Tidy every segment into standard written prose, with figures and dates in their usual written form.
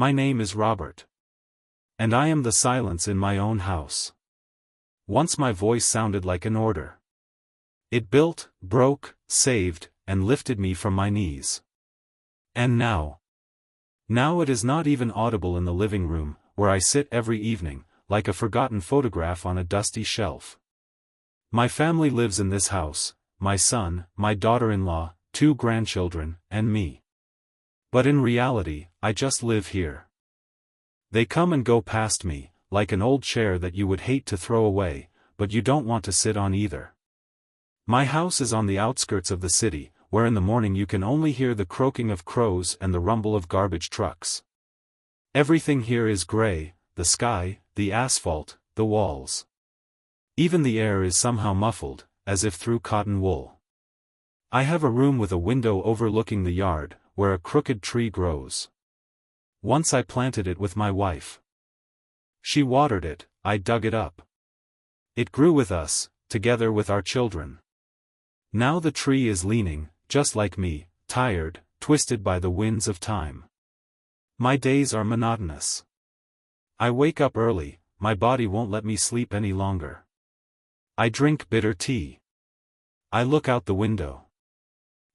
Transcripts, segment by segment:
My name is Robert. And I am the silence in my own house. Once my voice sounded like an order. It built, broke, saved, and lifted me from my knees. And now it is not even audible in the living room, where I sit every evening, like a forgotten photograph on a dusty shelf. My family lives in this house, my son, my daughter-in-law, 2 grandchildren, and me. But in reality, I just live here. They come and go past me, like an old chair that you would hate to throw away, but you don't want to sit on either. My house is on the outskirts of the city, where in the morning you can only hear the croaking of crows and the rumble of garbage trucks. Everything here is gray, the sky, the asphalt, the walls. Even the air is somehow muffled, as if through cotton wool. I have a room with a window overlooking the yard, where a crooked tree grows. Once I planted it with my wife. She watered it, I dug it up. It grew with us, together with our children. Now the tree is leaning, just like me, tired, twisted by the winds of time. My days are monotonous. I wake up early, my body won't let me sleep any longer. I drink bitter tea. I look out the window.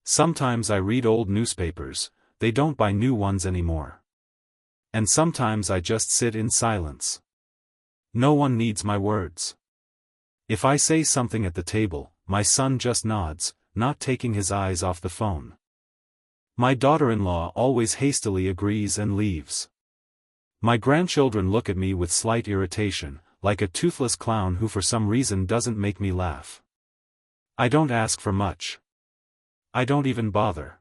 Sometimes I read old newspapers, they don't buy new ones anymore. And sometimes I just sit in silence. No one needs my words. If I say something at the table, my son just nods, not taking his eyes off the phone. My daughter-in-law always hastily agrees and leaves. My grandchildren look at me with slight irritation, like a toothless clown who for some reason doesn't make me laugh. I don't ask for much. I don't even bother.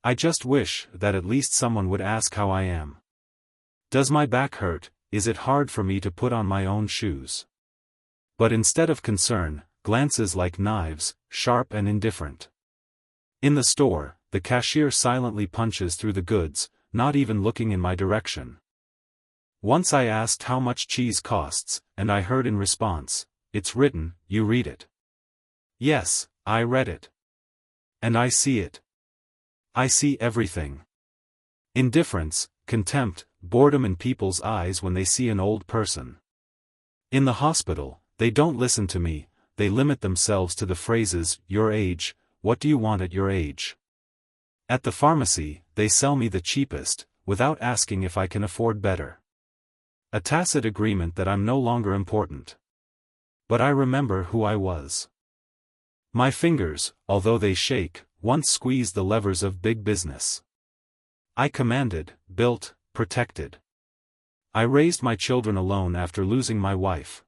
I just wish that at least someone would ask how I am. Does my back hurt? Is it hard for me to put on my own shoes? But instead of concern, glances like knives, sharp and indifferent. In the store, the cashier silently punches through the goods, not even looking in my direction. Once I asked how much cheese costs, and I heard in response, "It's written, you read it." Yes, I read it. And I see it. I see everything. Indifference, contempt, boredom in people's eyes when they see an old person. In the hospital, they don't listen to me, they limit themselves to the phrases, "Your age, what do you want at your age?" At the pharmacy, they sell me the cheapest, without asking if I can afford better. A tacit agreement that I'm no longer important. But I remember who I was. My fingers, although they shake, once squeezed the levers of big business. I commanded, built, protected. I raised my children alone after losing my wife.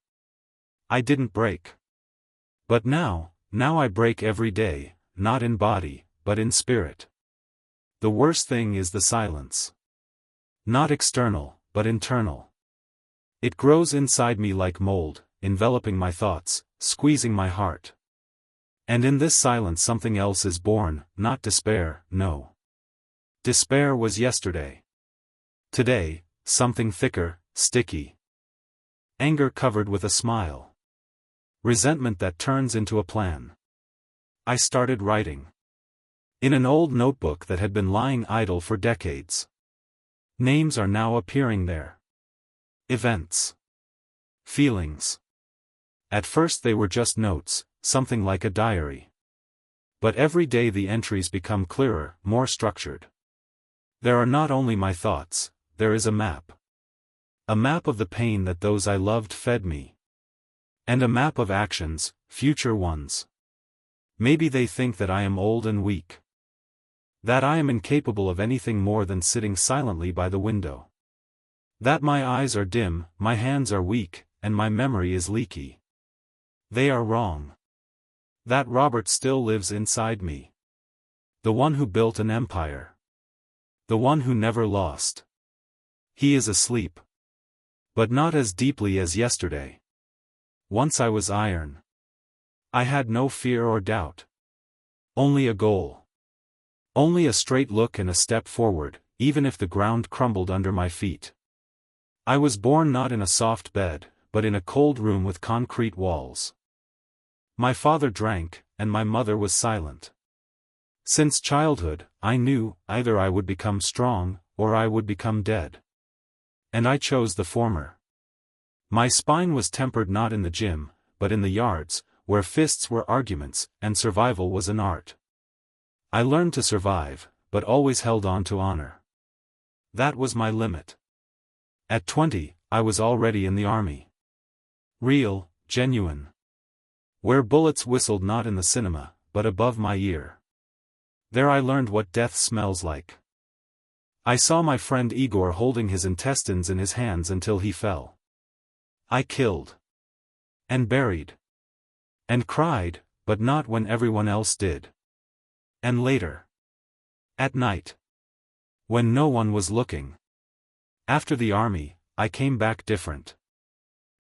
I didn't break. But now I break every day, not in body, but in spirit. The worst thing is the silence. Not external, but internal. It grows inside me like mold, enveloping my thoughts, squeezing my heart. And in this silence something else is born, not despair, no. Despair was yesterday. Today, something thicker, sticky. Anger covered with a smile. Resentment that turns into a plan. I started writing. In an old notebook that had been lying idle for decades. Names are now appearing there. Events. Feelings. At first they were just notes, something like a diary. But every day the entries become clearer, more structured. There are not only my thoughts, there is a map. A map of the pain that those I loved fed me. And a map of actions, future ones. Maybe they think that I am old and weak. That I am incapable of anything more than sitting silently by the window. That my eyes are dim, my hands are weak, and my memory is leaky. They are wrong. That Robert still lives inside me. The one who built an empire. The one who never lost. He is asleep. But not as deeply as yesterday. Once I was iron. I had no fear or doubt. Only a goal. Only a straight look and a step forward, even if the ground crumbled under my feet. I was born not in a soft bed, but in a cold room with concrete walls. My father drank, and my mother was silent. Since childhood, I knew, either I would become strong, or I would become dead. And I chose the former. My spine was tempered not in the gym, but in the yards, where fists were arguments, and survival was an art. I learned to survive, but always held on to honor. That was my limit. At 20, I was already in the army. Real, genuine. Where bullets whistled not in the cinema, but above my ear. There I learned what death smells like. I saw my friend Igor holding his intestines in his hands until he fell. I killed. And buried. And cried, but not when everyone else did. And later. At night. When no one was looking. After the army, I came back different.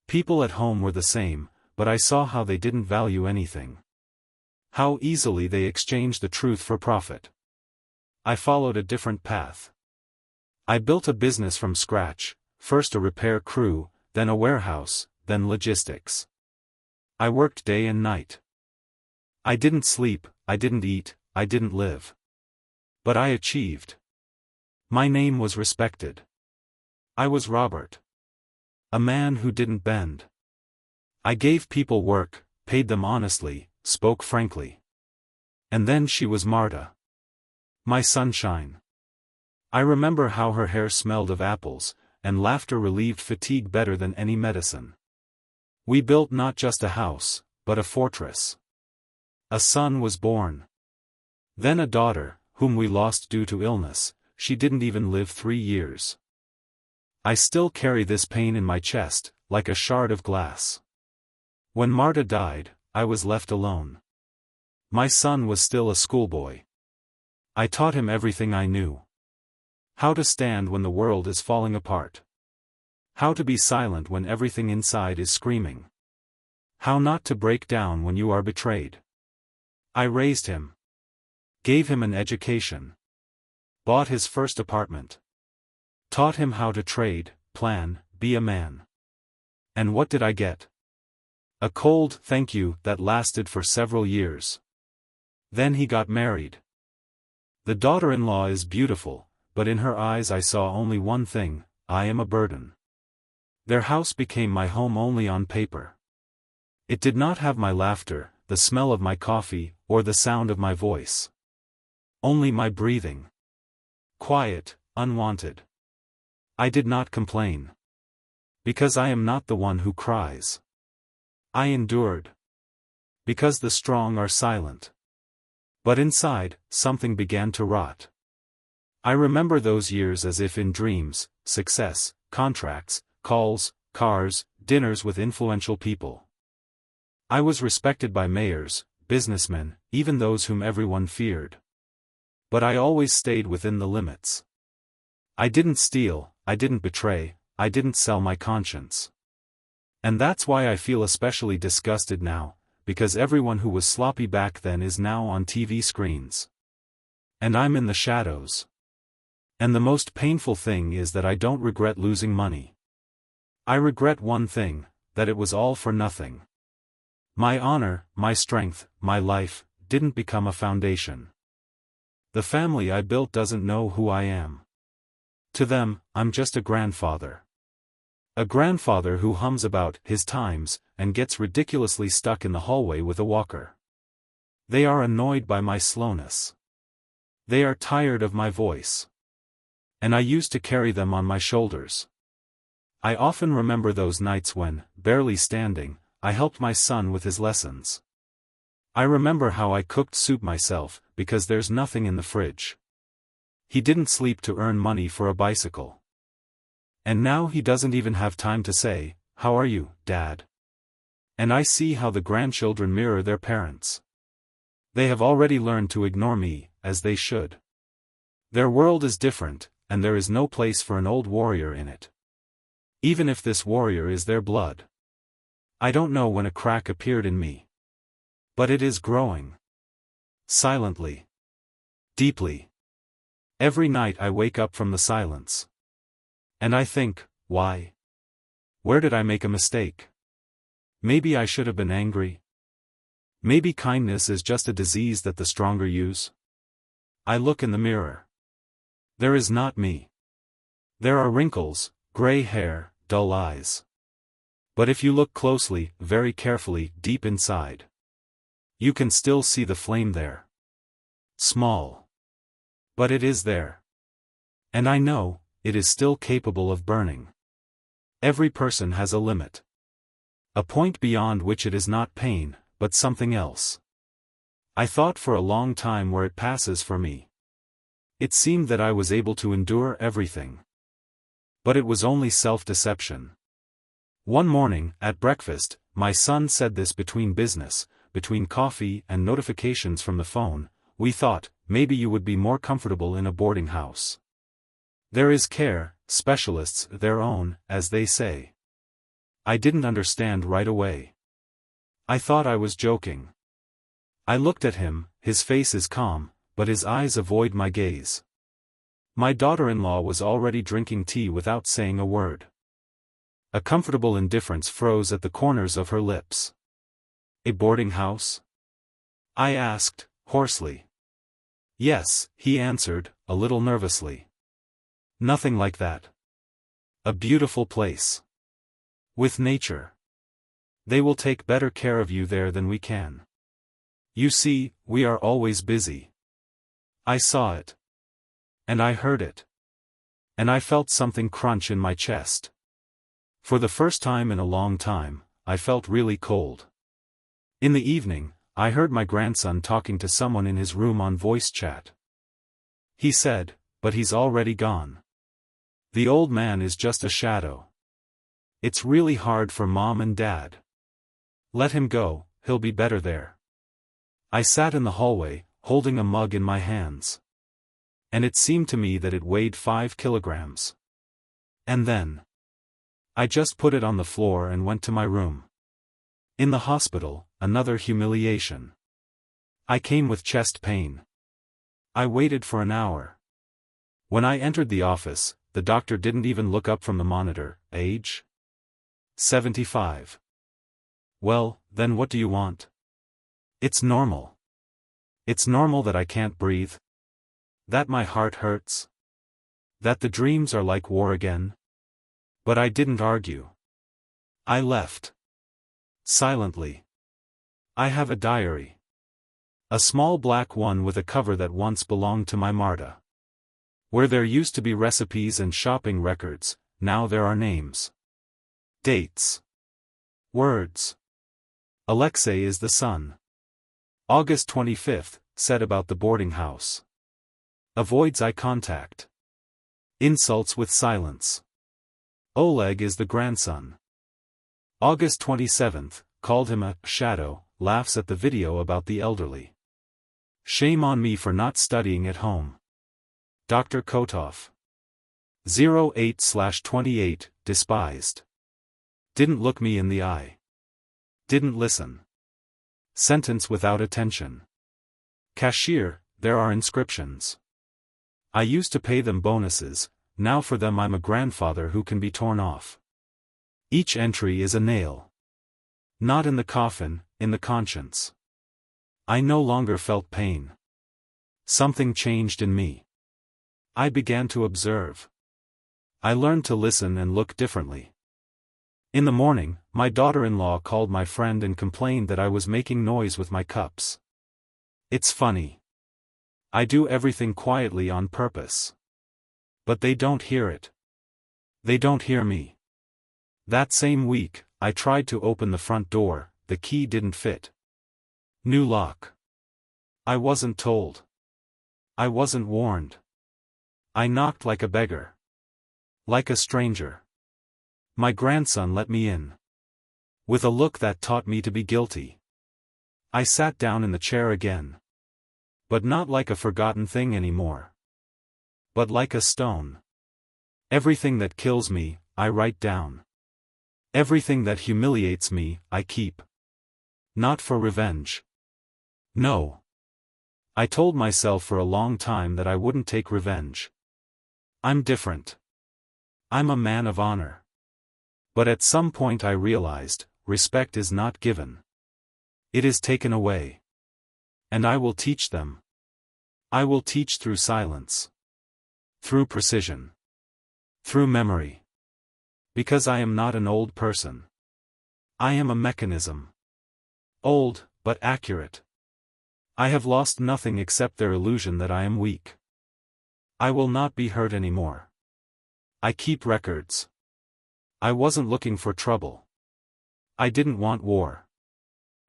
People at home were the same, but I saw how they didn't value anything. How easily they exchanged the truth for profit. I followed a different path. I built a business from scratch, first a repair crew, then a warehouse, then logistics. I worked day and night. I didn't sleep, I didn't eat, I didn't live. But I achieved. My name was respected. I was Robert. A man who didn't bend. I gave people work, paid them honestly, spoke frankly. And then she was Marta. My sunshine. I remember how her hair smelled of apples, and laughter relieved fatigue better than any medicine. We built not just a house, but a fortress. A son was born. Then a daughter, whom we lost due to illness. She didn't even live 3 years. I still carry this pain in my chest, like a shard of glass. When Marta died, I was left alone. My son was still a schoolboy. I taught him everything I knew. How to stand when the world is falling apart. How to be silent when everything inside is screaming. How not to break down when you are betrayed. I raised him. Gave him an education. Bought his first apartment. Taught him how to trade, plan, be a man. And what did I get? A cold thank you that lasted for several years. Then he got married. The daughter-in-law is beautiful, but in her eyes I saw only one thing: I am a burden. Their house became my home only on paper. It did not have my laughter, the smell of my coffee, or the sound of my voice. Only my breathing. Quiet, unwanted. I did not complain. Because I am not the one who cries. I endured. Because the strong are silent. But inside, something began to rot. I remember those years as if in dreams: success, contracts, calls, cars, dinners with influential people. I was respected by mayors, businessmen, even those whom everyone feared. But I always stayed within the limits. I didn't steal, I didn't betray, I didn't sell my conscience. And that's why I feel especially disgusted now, because everyone who was sloppy back then is now on TV screens. And I'm in the shadows. And the most painful thing is that I don't regret losing money. I regret one thing: that it was all for nothing. My honor, my strength, my life, didn't become a foundation. The family I built doesn't know who I am. To them, I'm just a grandfather. A grandfather who hums about his times, and gets ridiculously stuck in the hallway with a walker. They are annoyed by my slowness. They are tired of my voice. And I used to carry them on my shoulders. I often remember those nights when, barely standing, I helped my son with his lessons. I remember how I cooked soup myself, because there's nothing in the fridge. He didn't sleep to earn money for a bicycle. And now he doesn't even have time to say, "How are you, Dad?" And I see how the grandchildren mirror their parents. They have already learned to ignore me, as they should. Their world is different, and there is no place for an old warrior in it. Even if this warrior is their blood. I don't know when a crack appeared in me. But it is growing. Silently. Deeply. Every night I wake up from the silence. And I think, why? Where did I make a mistake? Maybe I should have been angry. Maybe kindness is just a disease that the stronger use. I look in the mirror. There is not me. There are wrinkles, gray hair, dull eyes. But if you look closely, very carefully, deep inside, you can still see the flame there. Small. But it is there. And I know, it is still capable of burning. Every person has a limit. A point beyond which it is not pain, but something else. I thought for a long time where it passes for me. It seemed that I was able to endure everything. But it was only self-deception. One morning, at breakfast, my son said this: between business, between coffee and notifications from the phone, we thought, maybe you would be more comfortable in a boarding house. There is care, specialists, their own, as they say. I didn't understand right away. I thought I was joking. I looked at him, his face is calm, but his eyes avoid my gaze. My daughter-in-law was already drinking tea without saying a word. A comfortable indifference froze at the corners of her lips. A boarding house? I asked, hoarsely. Yes, he answered, a little nervously. Nothing like that. A beautiful place. With nature. They will take better care of you there than we can. You see, we are always busy. I saw it. And I heard it. And I felt something crunch in my chest. For the first time in a long time, I felt really cold. In the evening, I heard my grandson talking to someone in his room on voice chat. He said, "But he's already gone. The old man is just a shadow. It's really hard for Mom and Dad. Let him go, he'll be better there." I sat in the hallway, holding a mug in my hands. And it seemed to me that it weighed 5 kilograms. And then I just put it on the floor and went to my room. In the hospital, another humiliation. I came with chest pain. I waited for an hour. When I entered the office, the doctor didn't even look up from the monitor. Age? 75. Well, then what do you want? It's normal. It's normal that I can't breathe. That my heart hurts. That the dreams are like war again. But I didn't argue. I left. Silently. I have a diary. A small black one with a cover that once belonged to my Marta. Where there used to be recipes and shopping records, now there are names. Dates. Words. Alexei is the son. August 25th, said about the boarding house. Avoids eye contact. Insults with silence. Oleg is the grandson. August 27th, called him a shadow, laughs at the video about the elderly. Shame on me for not studying at home. Dr. Kotov. 08/28, despised. Didn't look me in the eye. Didn't listen. Sentence without attention. Cashier, there are inscriptions. I used to pay them bonuses, now for them I'm a grandfather who can be torn off. Each entry is a nail. Not in the coffin, in the conscience. I no longer felt pain. Something changed in me. I began to observe. I learned to listen and look differently. In the morning, my daughter-in-law called my friend and complained that I was making noise with my cups. It's funny. I do everything quietly on purpose. But they don't hear it. They don't hear me. That same week, I tried to open the front door, the key didn't fit. New lock. I wasn't told. I wasn't warned. I knocked like a beggar. Like a stranger. My grandson let me in. With a look that taught me to be guilty. I sat down in the chair again. But not like a forgotten thing anymore. But like a stone. Everything that kills me, I write down. Everything that humiliates me, I keep. Not for revenge. No. I told myself for a long time that I wouldn't take revenge. I'm different. I'm a man of honor. But at some point I realized, respect is not given. It is taken away. And I will teach them. I will teach through silence. Through precision. Through memory. Because I am not an old person. I am a mechanism. Old, but accurate. I have lost nothing except their illusion that I am weak. I will not be hurt anymore. I keep records. I wasn't looking for trouble. I didn't want war.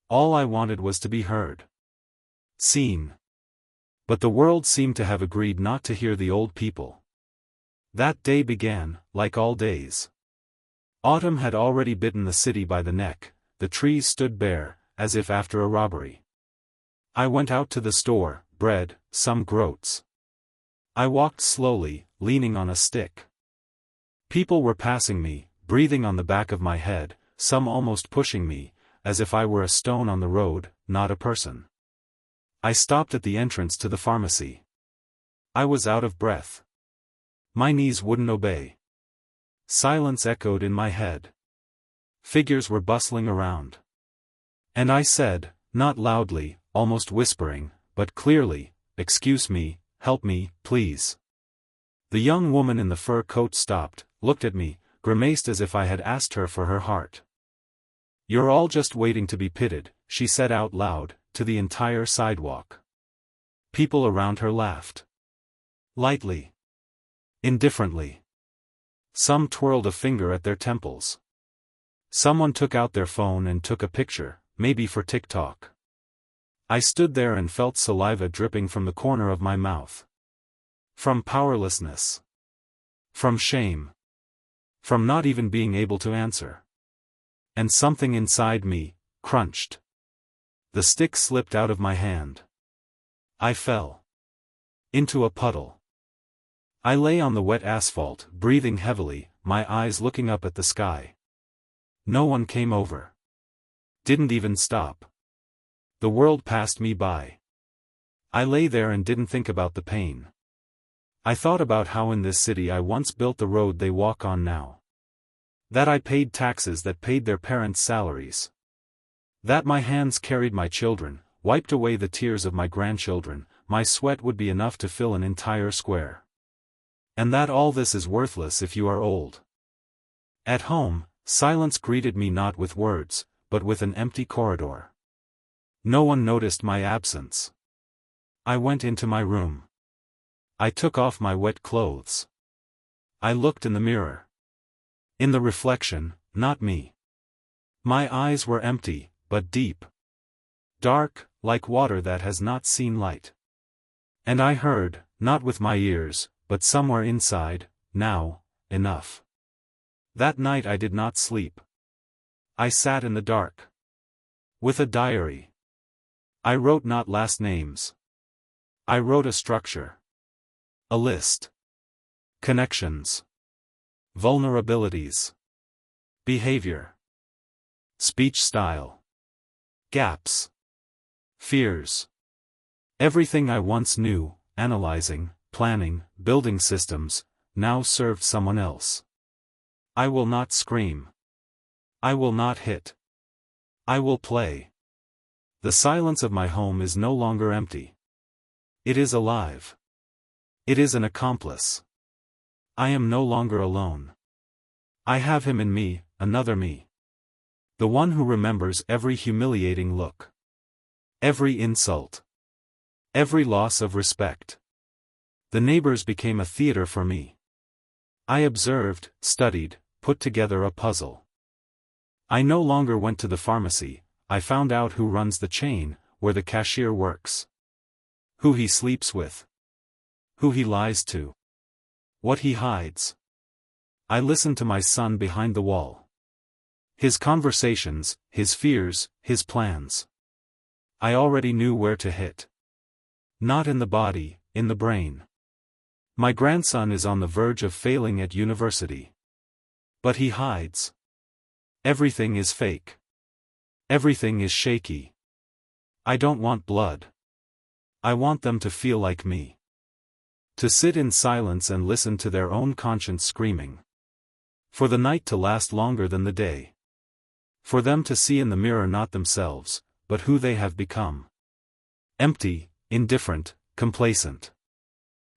All I wanted was to be heard. Seen. But the world seemed to have agreed not to hear the old people. That day began, like all days. Autumn had already bitten the city by the neck, the trees stood bare, as if after a robbery. I went out to the store, bread, some groats. I walked slowly, leaning on a stick. People were passing me, breathing on the back of my head, some almost pushing me, as if I were a stone on the road, not a person. I stopped at the entrance to the pharmacy. I was out of breath. My knees wouldn't obey. Silence echoed in my head. Figures were bustling around. And I said, not loudly, almost whispering, but clearly, "Excuse me, help me, please." The young woman in the fur coat stopped, looked at me, grimaced as if I had asked her for her heart. "You're all just waiting to be pitted," she said out loud, to the entire sidewalk. People around her laughed. Lightly. Indifferently. Some twirled a finger at their temples. Someone took out their phone and took a picture, maybe for TikTok. I stood there and felt saliva dripping from the corner of my mouth. From powerlessness. From shame. From not even being able to answer. And something inside me crunched. The stick slipped out of my hand. I fell. Into a puddle. I lay on the wet asphalt, breathing heavily, my eyes looking up at the sky. No one came over. Didn't even stop. The world passed me by. I lay there and didn't think about the pain. I thought about how in this city I once built the road they walk on now. That I paid taxes that paid their parents' salaries. That my hands carried my children, wiped away the tears of my grandchildren, my sweat would be enough to fill an entire square. And that all this is worthless if you are old. At home, silence greeted me not with words, but with an empty corridor. No one noticed my absence. I went into my room. I took off my wet clothes. I looked in the mirror. In the reflection, not me. My eyes were empty, but deep. Dark, like water that has not seen light. And I heard, not with my ears, but somewhere inside, now, enough. That night I did not sleep. I sat in the dark. With a diary. I wrote not last names. I wrote a structure. A list. Connections. Vulnerabilities. Behavior. Speech style. Gaps. Fears. Everything I once knew, analyzing, planning, building systems, now served someone else. I will not scream. I will not hit. I will play. The silence of my home is no longer empty. It is alive. It is an accomplice. I am no longer alone. I have him in me, another me. The one who remembers every humiliating look. Every insult. Every loss of respect. The neighbors became a theater for me. I observed, studied, put together a puzzle. I no longer went to the pharmacy, I found out who runs the chain, where the cashier works. Who he sleeps with. Who he lies to. What he hides. I listened to my son behind the wall. His conversations, his fears, his plans. I already knew where to hit. Not in the body, in the brain. My grandson is on the verge of failing at university. But he hides. Everything is fake. Everything is shaky. I don't want blood. I want them to feel like me. To sit in silence and listen to their own conscience screaming. For the night to last longer than the day. For them to see in the mirror not themselves, but who they have become. Empty, indifferent, complacent.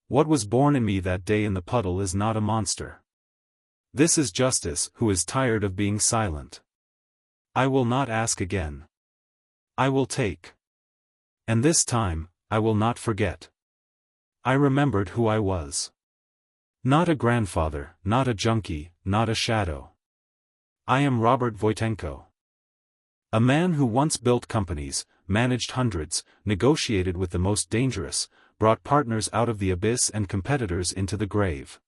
What was born in me that day in the puddle is not a monster. This is justice who is tired of being silent. I will not ask again. I will take. And this time, I will not forget. I remembered who I was. Not a grandfather, not a junkie, not a shadow. I am Robert Voitenko. A man who once built companies, managed hundreds, negotiated with the most dangerous, brought partners out of the abyss and competitors into the grave.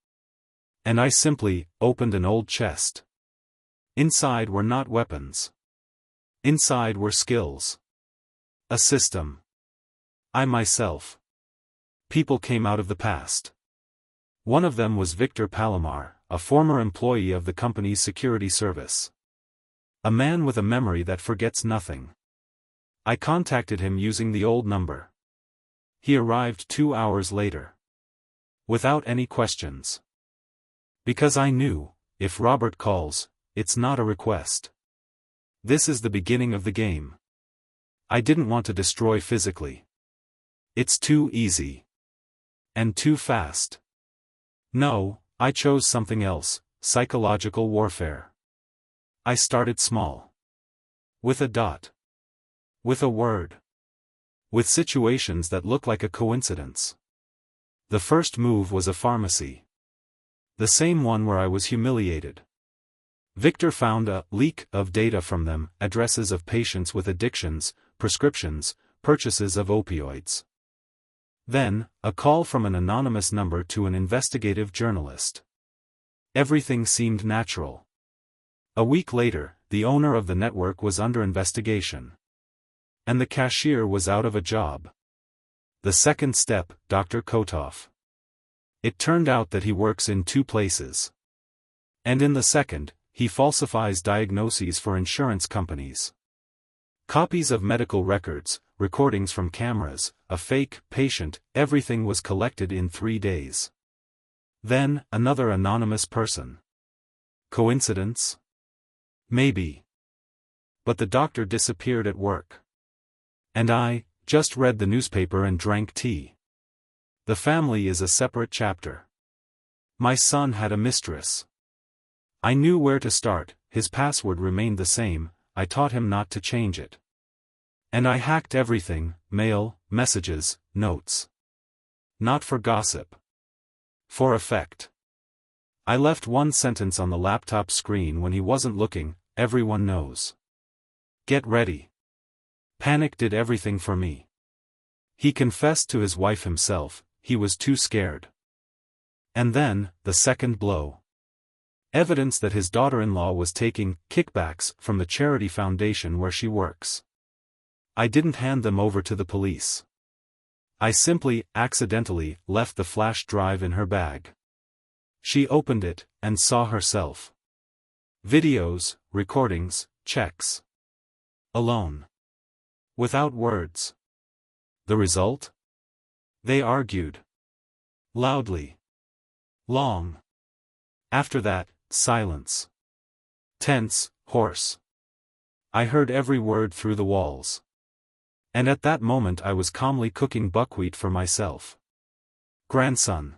And I simply opened an old chest. Inside were not weapons. Inside were skills. A system. I myself. People came out of the past. One of them was Victor Palomar, a former employee of the company's security service. A man with a memory that forgets nothing. I contacted him using the old number. He arrived 2 hours later. Without any questions. Because I knew, if Robert calls, it's not a request. This is the beginning of the game. I didn't want to destroy physically. It's too easy. And too fast. No, I chose something else, psychological warfare. I started small. With a dot. With a word. With situations that look like a coincidence. The first move was a pharmacy. The same one where I was humiliated. Victor found a leak of data from them, addresses of patients with addictions, prescriptions, purchases of opioids. Then, a call from an anonymous number to an investigative journalist. Everything seemed natural. A week later, the owner of the network was under investigation. And the cashier was out of a job. The second step, Dr. Kotov. It turned out that he works in 2 places. And in the second, he falsifies diagnoses for insurance companies. Copies of medical records, recordings from cameras, a fake patient, everything was collected in 3 days. Then, another anonymous person. Coincidence? Maybe. But the doctor disappeared at work. And I just read the newspaper and drank tea. The family is a separate chapter. My son had a mistress. I knew where to start, his password remained the same, I taught him not to change it. And I hacked everything, mail, messages, notes. Not for gossip. For effect. I left one sentence on the laptop screen when he wasn't looking, everyone knows. Get ready. Panic did everything for me. He confessed to his wife himself, he was too scared. And then, the second blow. Evidence that his daughter-in-law was taking kickbacks from the charity foundation where she works. I didn't hand them over to the police. I simply, accidentally, left the flash drive in her bag. She opened it, and saw herself. Videos, recordings, checks. Alone. Without words. The result? They argued. Loudly. Long. After that, silence. Tense, hoarse. I heard every word through the walls. And at that moment I was calmly cooking buckwheat for myself. Grandson.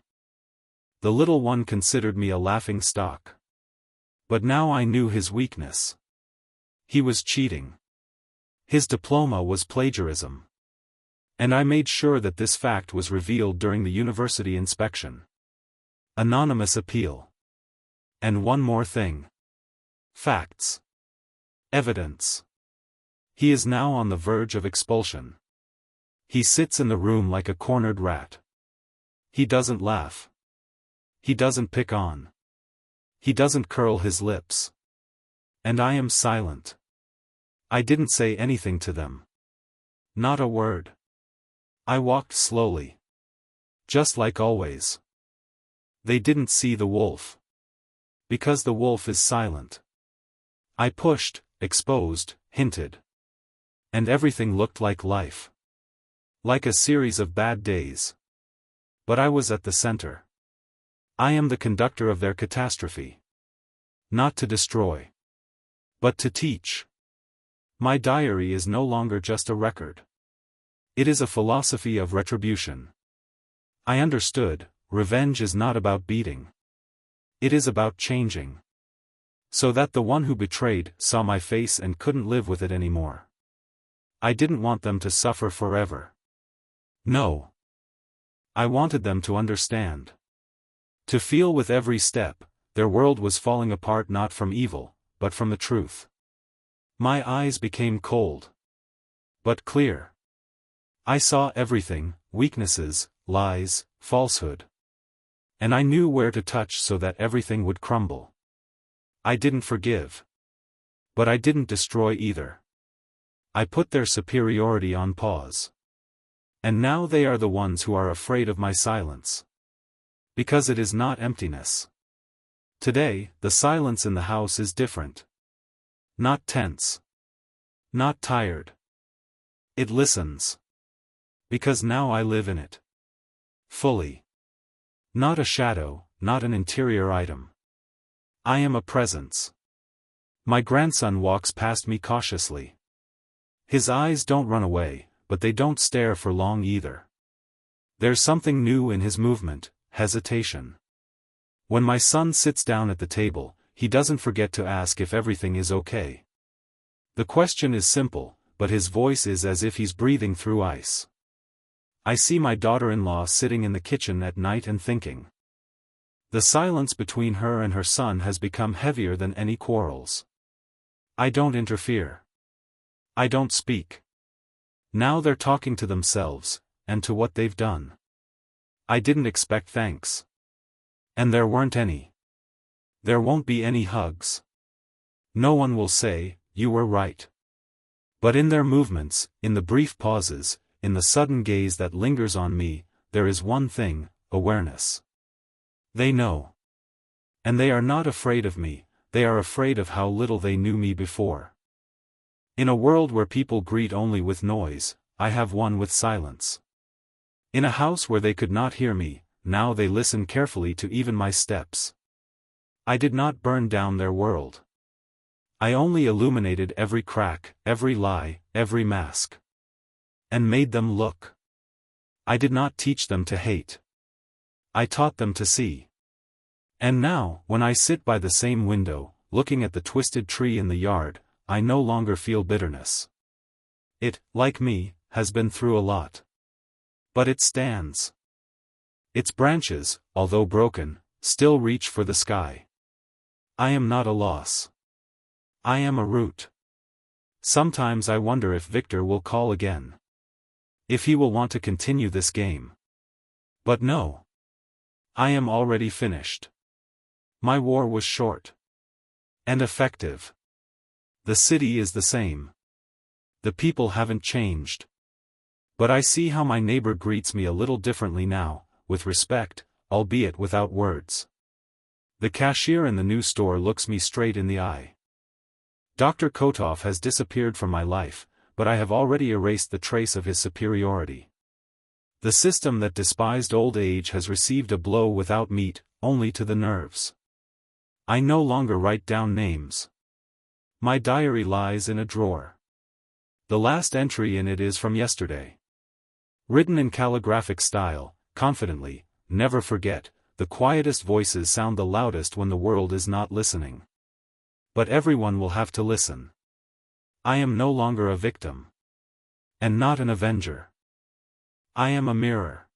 The little one considered me a laughing stock. But now I knew his weakness. He was cheating. His diploma was plagiarism. And I made sure that this fact was revealed during the university inspection. Anonymous appeal. And one more thing. Facts. Evidence. He is now on the verge of expulsion. He sits in the room like a cornered rat. He doesn't laugh. He doesn't pick on. He doesn't curl his lips. And I am silent. I didn't say anything to them. Not a word. I walked slowly. Just like always. They didn't see the wolf. Because the wolf is silent. I pushed, exposed, hinted. And everything looked like life. Like a series of bad days. But I was at the center. I am the conductor of their catastrophe. Not to destroy. But to teach. My diary is no longer just a record. It is a philosophy of retribution. I understood, revenge is not about beating. It is about changing. So that the one who betrayed saw my face and couldn't live with it anymore. I didn't want them to suffer forever. No. I wanted them to understand. To feel with every step, their world was falling apart not from evil, but from the truth. My eyes became cold. But clear. I saw everything, weaknesses, lies, falsehood. And I knew where to touch so that everything would crumble. I didn't forgive. But I didn't destroy either. I put their superiority on pause. And now they are the ones who are afraid of my silence. Because it is not emptiness. Today, the silence in the house is different. Not tense. Not tired. It listens. Because now I live in it. Fully. Not a shadow, not an interior item. I am a presence. My grandson walks past me cautiously. His eyes don't run away, but they don't stare for long either. There's something new in his movement, hesitation. When my son sits down at the table, he doesn't forget to ask if everything is okay. The question is simple, but his voice is as if he's breathing through ice. I see my daughter-in-law sitting in the kitchen at night and thinking. The silence between her and her son has become heavier than any quarrels. I don't interfere. I don't speak. Now they're talking to themselves, and to what they've done. I didn't expect thanks. And there weren't any. There won't be any hugs. No one will say, "You were right." But in their movements, in the brief pauses, in the sudden gaze that lingers on me, there is one thing, awareness. They know. And they are not afraid of me, they are afraid of how little they knew me before. In a world where people greet only with noise, I have won with silence. In a house where they could not hear me, now they listen carefully to even my steps. I did not burn down their world. I only illuminated every crack, every lie, every mask. And made them look. I did not teach them to hate. I taught them to see. And now, when I sit by the same window, looking at the twisted tree in the yard, I no longer feel bitterness. It, like me, has been through a lot. But it stands. Its branches, although broken, still reach for the sky. I am not a loss. I am a root. Sometimes I wonder if Victor will call again. If he will want to continue this game. But no. I am already finished. My war was short. And effective. The city is the same. The people haven't changed. But I see how my neighbor greets me a little differently now, with respect, albeit without words. The cashier in the new store looks me straight in the eye. Dr. Kotov has disappeared from my life, but I have already erased the trace of his superiority. The system that despised old age has received a blow without meat, only to the nerves. I no longer write down names. My diary lies in a drawer. The last entry in it is from yesterday. Written in calligraphic style, confidently, never forget, the quietest voices sound the loudest when the world is not listening. But everyone will have to listen. I am no longer a victim. And not an avenger. I am a mirror.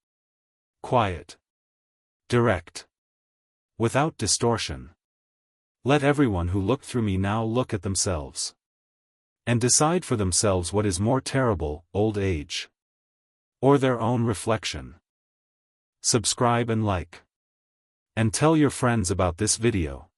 Quiet. Direct. Without distortion. Let everyone who looked through me now look at themselves. And decide for themselves what is more terrible, old age. Or their own reflection. Subscribe and like. And tell your friends about this video.